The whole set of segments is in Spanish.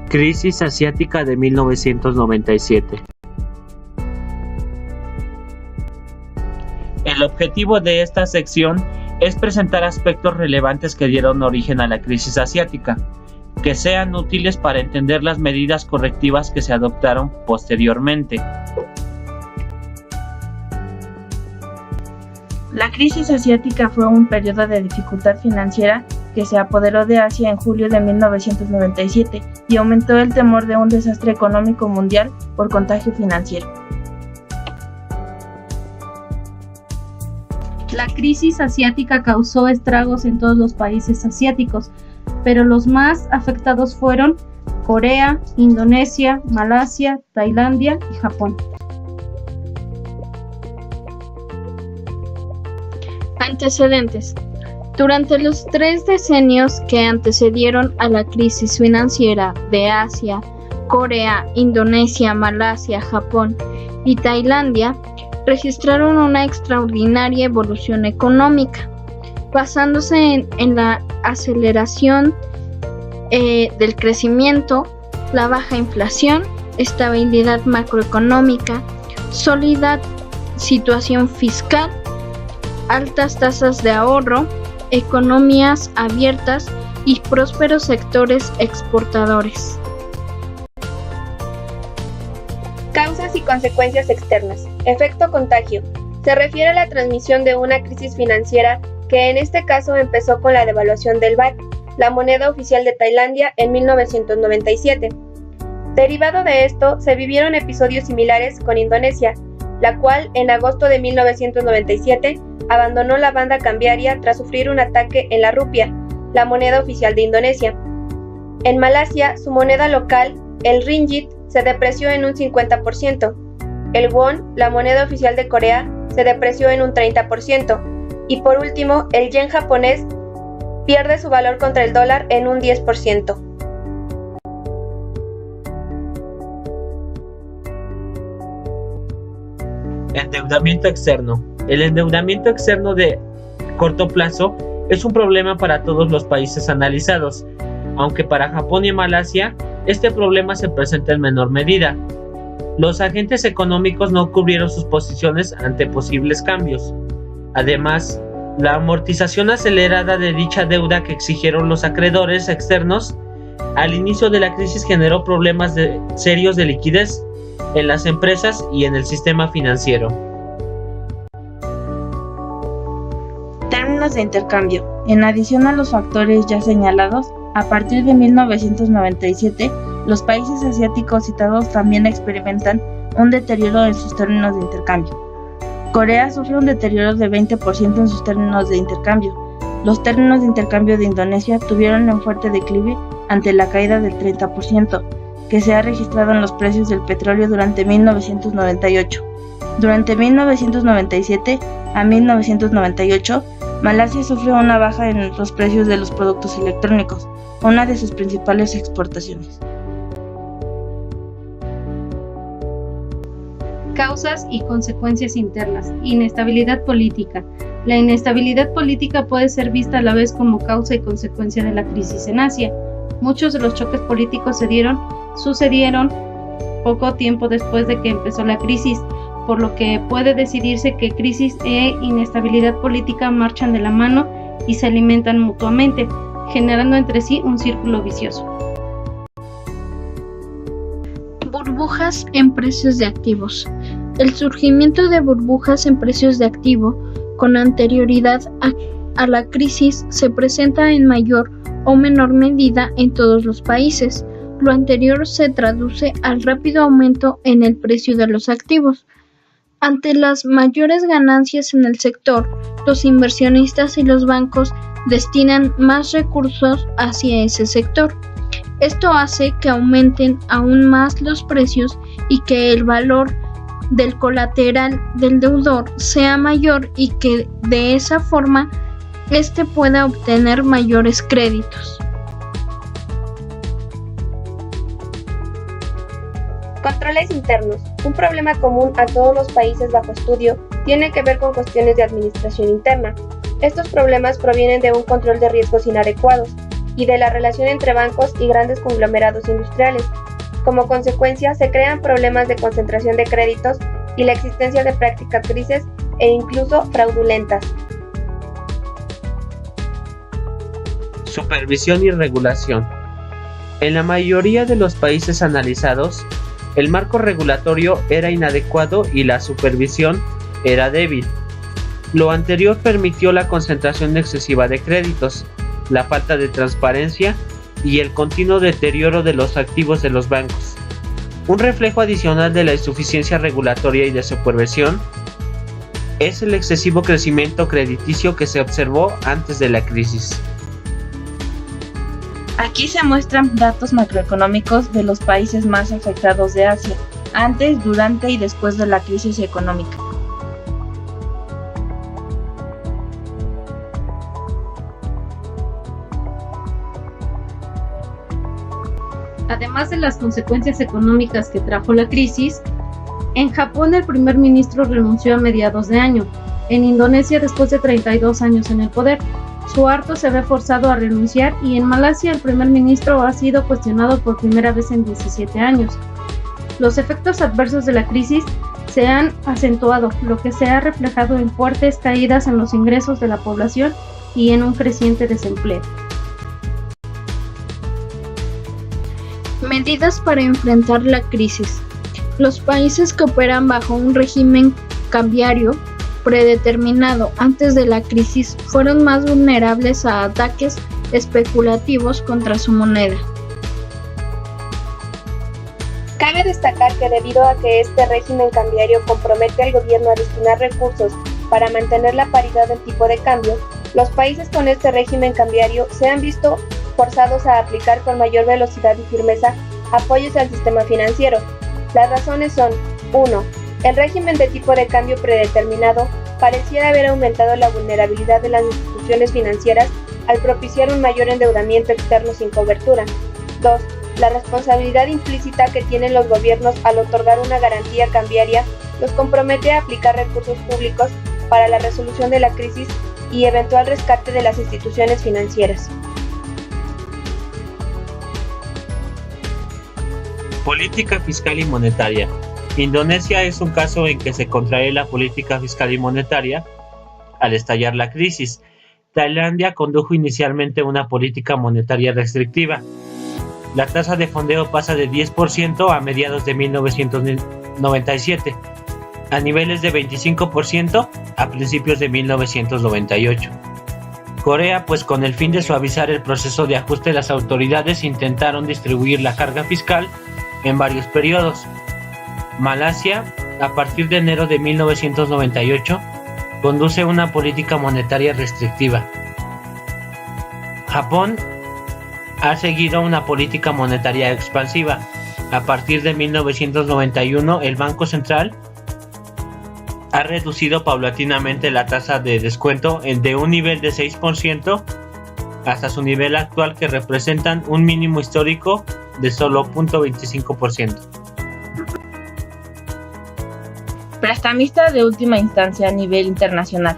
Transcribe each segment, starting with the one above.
Crisis asiática de 1997. El objetivo de esta sección es presentar aspectos relevantes que dieron origen a la crisis asiática, que sean útiles para entender las medidas correctivas que se adoptaron posteriormente. La crisis asiática fue un periodo de dificultad financiera que se apoderó de Asia en julio de 1997 y aumentó el temor de un desastre económico mundial por contagio financiero. La crisis asiática causó estragos en todos los países asiáticos, pero los más afectados fueron Corea, Indonesia, Malasia, Tailandia y Japón. Antecedentes. Durante los 3 decenios que antecedieron a la crisis financiera de Asia, Corea, Indonesia, Malasia, Japón y Tailandia registraron una extraordinaria evolución económica, basándose en la aceleración del crecimiento, la baja inflación, estabilidad macroeconómica, sólida situación fiscal, altas tasas de ahorro, economías abiertas y prósperos sectores exportadores. Causas y consecuencias externas. Efecto contagio. Se refiere a la transmisión de una crisis financiera que en este caso empezó con la devaluación del baht, la moneda oficial de Tailandia, en 1997. Derivado de esto, se vivieron episodios similares con Indonesia, la cual en agosto de 1997 abandonó la banda cambiaria tras sufrir un ataque en la rupia, la moneda oficial de Indonesia. En Malasia, su moneda local, el ringgit, se depreció en un 50%. El won, la moneda oficial de Corea, se depreció en un 30%. Y por último, el yen japonés pierde su valor contra el dólar en un 10%. Endeudamiento externo. El endeudamiento externo de corto plazo es un problema para todos los países analizados, aunque para Japón y Malasia este problema se presenta en menor medida. Los agentes económicos no cubrieron sus posiciones ante posibles cambios. Además, la amortización acelerada de dicha deuda que exigieron los acreedores externos al inicio de la crisis generó problemas serios de liquidez en las empresas y en el sistema financiero. Términos de intercambio. En adición a los factores ya señalados, a partir de 1997, los países asiáticos citados también experimentan un deterioro en sus términos de intercambio. Corea sufre un deterioro de 20% en sus términos de intercambio. Los términos de intercambio de Indonesia tuvieron un fuerte declive ante la caída del 30% que se ha registrado en los precios del petróleo durante 1998. Durante 1997 a 1998, Malasia sufrió una baja en los precios de los productos electrónicos, una de sus principales exportaciones. Causas y consecuencias internas. Inestabilidad política. La inestabilidad política puede ser vista a la vez como causa y consecuencia de la crisis en Asia. Muchos de los choques políticos sucedieron poco tiempo después de que empezó la crisis, por lo que puede decidirse que crisis e inestabilidad política marchan de la mano y se alimentan mutuamente, generando entre sí un círculo vicioso. Burbujas en precios de activos. El surgimiento de burbujas en precios de activo con anterioridad a la crisis se presenta en mayor o menor medida en todos los países. Lo anterior se traduce al rápido aumento en el precio de los activos. Ante las mayores ganancias en el sector, los inversionistas y los bancos destinan más recursos hacia ese sector. Esto hace que aumenten aún más los precios y que el valor del colateral del deudor sea mayor y que de esa forma éste pueda obtener mayores créditos. Controles internos. Un problema común a todos los países bajo estudio tiene que ver con cuestiones de administración interna. Estos problemas provienen de un control de riesgos inadecuados y de la relación entre bancos y grandes conglomerados industriales. Como consecuencia, se crean problemas de concentración de créditos y la existencia de prácticas grises e incluso fraudulentas. Supervisión y regulación. En la mayoría de los países analizados, el marco regulatorio era inadecuado y la supervisión era débil. Lo anterior permitió la concentración excesiva de créditos, la falta de transparencia y el continuo deterioro de los activos de los bancos. Un reflejo adicional de la insuficiencia regulatoria y de supervisión es el excesivo crecimiento crediticio que se observó antes de la crisis. Aquí se muestran datos macroeconómicos de los países más afectados de Asia, antes, durante y después de la crisis económica. Además de las consecuencias económicas que trajo la crisis, en Japón el primer ministro renunció a mediados de año, en Indonesia después de 32 años en el poder. Suharto se ve forzado a renunciar y en Malasia el primer ministro ha sido cuestionado por primera vez en 17 años. Los efectos adversos de la crisis se han acentuado, lo que se ha reflejado en fuertes caídas en los ingresos de la población y en un creciente desempleo. Medidas para enfrentar la crisis. Los países que operan bajo un régimen cambiario predeterminado antes de la crisis fueron más vulnerables a ataques especulativos contra su moneda. Cabe destacar que debido a que este régimen cambiario compromete al gobierno a destinar recursos para mantener la paridad del tipo de cambio, los países con este régimen cambiario se han visto forzados a aplicar con mayor velocidad y firmeza apoyos al sistema financiero. Las razones son: 1. El régimen de tipo de cambio predeterminado pareciera haber aumentado la vulnerabilidad de las instituciones financieras al propiciar un mayor endeudamiento externo sin cobertura. 2. La responsabilidad implícita que tienen los gobiernos al otorgar una garantía cambiaria los compromete a aplicar recursos públicos para la resolución de la crisis y eventual rescate de las instituciones financieras. Política fiscal y monetaria. Indonesia es un caso en que se contrae la política fiscal y monetaria al estallar la crisis. Tailandia condujo inicialmente una política monetaria restrictiva. La tasa de fondeo pasa de 10% a mediados de 1997, a niveles de 25% a principios de 1998. Corea, pues con el fin de suavizar el proceso de ajuste, las autoridades intentaron distribuir la carga fiscal en varios periodos. Malasia, a partir de enero de 1998, conduce una política monetaria restrictiva. Japón ha seguido una política monetaria expansiva. A partir de 1991, el Banco Central ha reducido paulatinamente la tasa de descuento de un nivel de 6% hasta su nivel actual, que representan un mínimo histórico de solo 0.25%. Prestamista de última instancia a nivel internacional.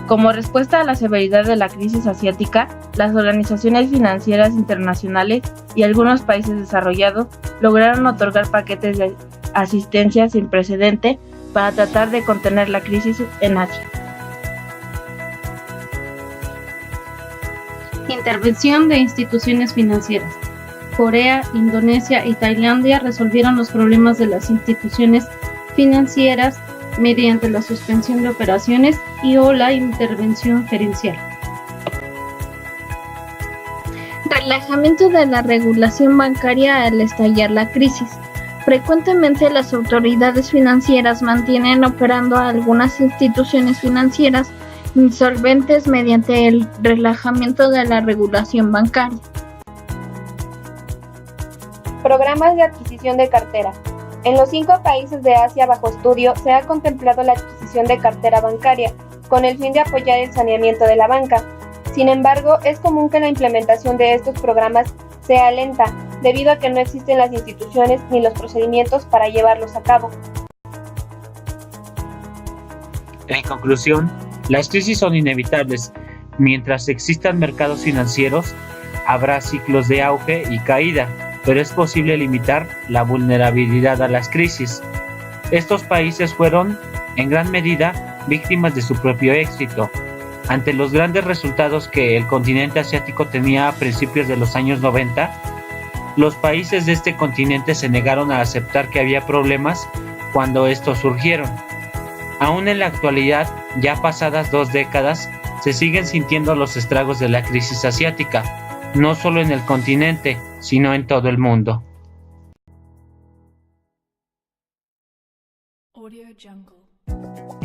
Como respuesta a la severidad de la crisis asiática, las organizaciones financieras internacionales y algunos países desarrollados lograron otorgar paquetes de asistencia sin precedente para tratar de contener la crisis en Asia. Intervención de instituciones financieras. Corea, Indonesia y Tailandia resolvieron los problemas de las instituciones financieras mediante la suspensión de operaciones o la intervención gerencial. Relajamiento de la regulación bancaria al estallar la crisis. Frecuentemente las autoridades financieras mantienen operando a algunas instituciones financieras insolventes mediante el relajamiento de la regulación bancaria. Programas de adquisición de cartera. En los 5 países de Asia bajo estudio se ha contemplado la adquisición de cartera bancaria, con el fin de apoyar el saneamiento de la banca. Sin embargo, es común que la implementación de estos programas sea lenta, debido a que no existen las instituciones ni los procedimientos para llevarlos a cabo. En conclusión, las crisis son inevitables. Mientras existan mercados financieros, habrá ciclos de auge y caída, pero es posible limitar la vulnerabilidad a las crisis. Estos países fueron, en gran medida, víctimas de su propio éxito. Ante los grandes resultados que el continente asiático tenía a principios de los años 90, los países de este continente se negaron a aceptar que había problemas cuando estos surgieron. Aún en la actualidad, ya pasadas 2 décadas, se siguen sintiendo los estragos de la crisis asiática, no solo en el continente, sino en todo el mundo. Audio Jungle.